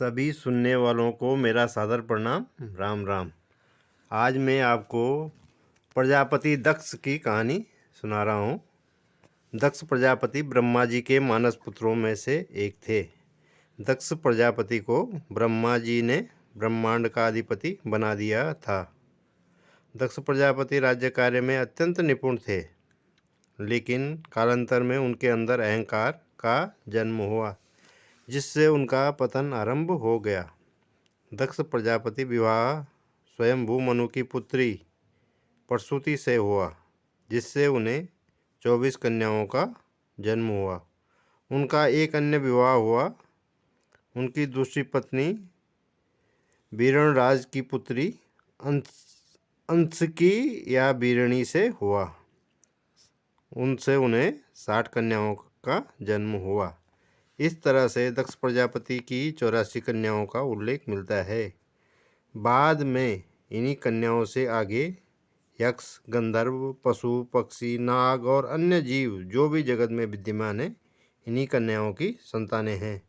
सभी सुनने वालों को मेरा सादर प्रणाम। राम राम। आज मैं आपको प्रजापति दक्ष की कहानी सुना रहा हूँ। दक्ष प्रजापति ब्रह्मा जी के मानस पुत्रों में से एक थे। दक्ष प्रजापति को ब्रह्मा जी ने ब्रह्मांड का अधिपति बना दिया था। दक्ष प्रजापति राज्य कार्य में अत्यंत निपुण थे, लेकिन कालांतर में उनके अंदर अहंकार का जन्म हुआ, जिससे उनका पतन आरंभ हो गया। दक्ष प्रजापति विवाह स्वयंभू मनु की पुत्री प्रसूति से हुआ, जिससे उन्हें 24 कन्याओं का जन्म हुआ। उनका एक अन्य विवाह हुआ। उनकी दूसरी पत्नी बीरणराज की पुत्री अंशकी या बीरणी से हुआ। उनसे उन्हें 60 कन्याओं का जन्म हुआ। इस तरह से दक्ष प्रजापति की 84 कन्याओं का उल्लेख मिलता है। बाद में इन्हीं कन्याओं से आगे यक्ष, गंधर्व, पशु, पक्षी, नाग और अन्य जीव जो भी जगत में विद्यमान है, इन्हीं कन्याओं की संतानें हैं।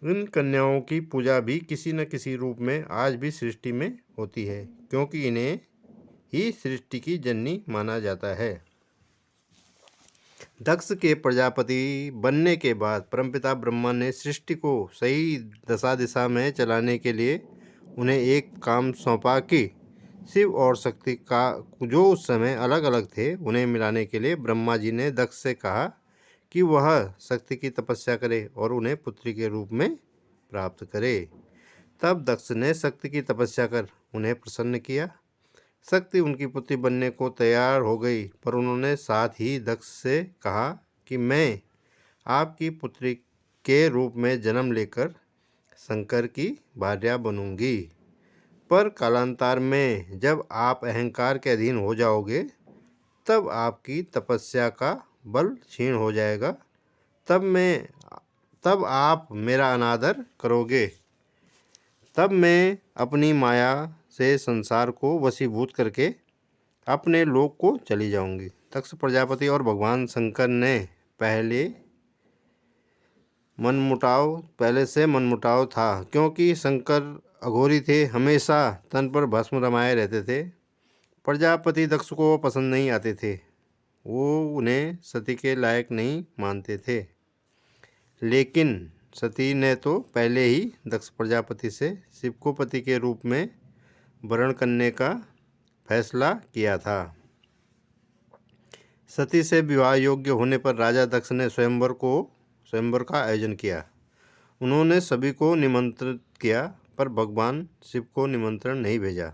इन कन्याओं की पूजा भी किसी न किसी रूप में आज भी सृष्टि में होती है, क्योंकि इन्हें ही सृष्टि की जननी माना जाता है। दक्ष के प्रजापति बनने के बाद परमपिता ब्रह्मा ने सृष्टि को सही दशा दिशा में चलाने के लिए उन्हें एक काम सौंपा कि शिव और शक्ति का जो उस समय अलग अलग थे, उन्हें मिलाने के लिए ब्रह्मा जी ने दक्ष से कहा कि वह शक्ति की तपस्या करे और उन्हें पुत्री के रूप में प्राप्त करे। तब दक्ष ने शक्ति की तपस्या कर उन्हें प्रसन्न किया। शक्ति उनकी पुत्री बनने को तैयार हो गई, पर उन्होंने साथ ही दक्ष से कहा कि मैं आपकी पुत्री के रूप में जन्म लेकर शंकर की भार्या बनूंगी। पर कालांतर में जब आप अहंकार के अधीन हो जाओगे, तब आपकी तपस्या का बल क्षीण हो जाएगा। तब आप मेरा अनादर करोगे। तब मैं अपनी माया से संसार को वशीभूत करके अपने लोक को चली जाऊंगी। दक्ष प्रजापति और भगवान शंकर ने पहले से मनमुटाव था, क्योंकि शंकर अघोरी थे, हमेशा तन पर भस्म रमाए रहते थे। प्रजापति दक्ष को पसंद नहीं आते थे। वो उन्हें सती के लायक नहीं मानते थे। लेकिन सती ने तो पहले ही दक्ष प्रजापति से शिव को पति के रूप में वरण करने का फैसला किया था। सती से विवाह योग्य होने पर राजा दक्ष ने स्वयंवर का आयोजन किया। उन्होंने सभी को निमंत्रित किया, पर भगवान शिव को निमंत्रण नहीं भेजा,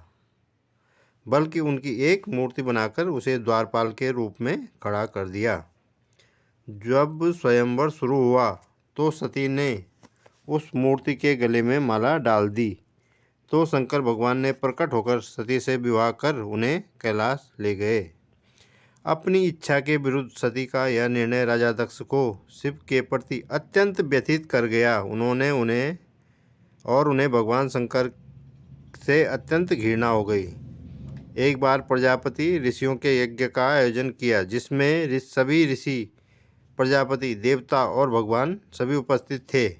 बल्कि उनकी एक मूर्ति बनाकर उसे द्वारपाल के रूप में खड़ा कर दिया। जब स्वयंवर शुरू हुआ तो सती ने उस मूर्ति के गले में माला डाल दी, तो शंकर भगवान ने प्रकट होकर सती से विवाह कर उन्हें कैलाश ले गए। अपनी इच्छा के विरुद्ध सती का यह निर्णय राजा दक्ष को शिव के प्रति अत्यंत व्यथित कर गया। उन्हें भगवान शंकर से अत्यंत घृणा हो गई। एक बार प्रजापति ऋषियों के यज्ञ का आयोजन किया, जिसमें सभी ऋषि, प्रजापति, देवता और भगवान सभी उपस्थित थे।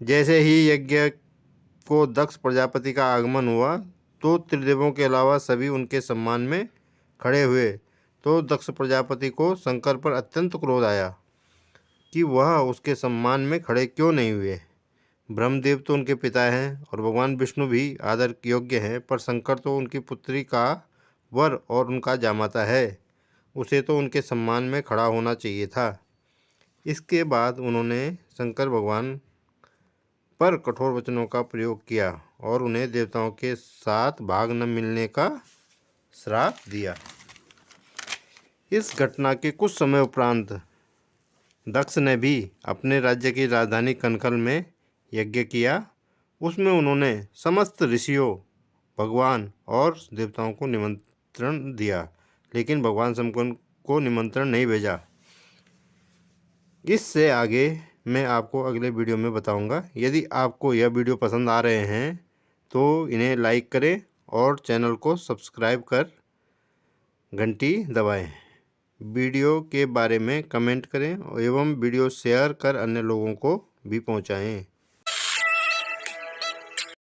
जैसे ही यज्ञ को दक्ष प्रजापति का आगमन हुआ, तो त्रिदेवों के अलावा सभी उनके सम्मान में खड़े हुए। तो दक्ष प्रजापति को शंकर पर अत्यंत क्रोध आया कि वह उसके सम्मान में खड़े क्यों नहीं हुए। ब्रह्मदेव तो उनके पिता हैं और भगवान विष्णु भी आदर योग्य हैं, पर शंकर तो उनकी पुत्री का वर और उनका जामाता है। उसे तो उनके सम्मान में खड़ा होना चाहिए था। इसके बाद उन्होंने शंकर भगवान पर कठोर वचनों का प्रयोग किया और उन्हें देवताओं के साथ भाग न मिलने का श्राप दिया। इस घटना के कुछ समय उपरांत दक्ष ने भी अपने राज्य की राजधानी कनखल में यज्ञ किया। उसमें उन्होंने समस्त ऋषियों, भगवान और देवताओं को निमंत्रण दिया, लेकिन भगवान शंकर को निमंत्रण नहीं भेजा। इससे आगे मैं आपको अगले वीडियो में बताऊंगा। यदि आपको यह वीडियो पसंद आ रहे हैं तो इन्हें लाइक करें और चैनल को सब्सक्राइब कर घंटी दबाएं। वीडियो के बारे में कमेंट करें एवं वीडियो शेयर कर अन्य लोगों को भी पहुंचाएं।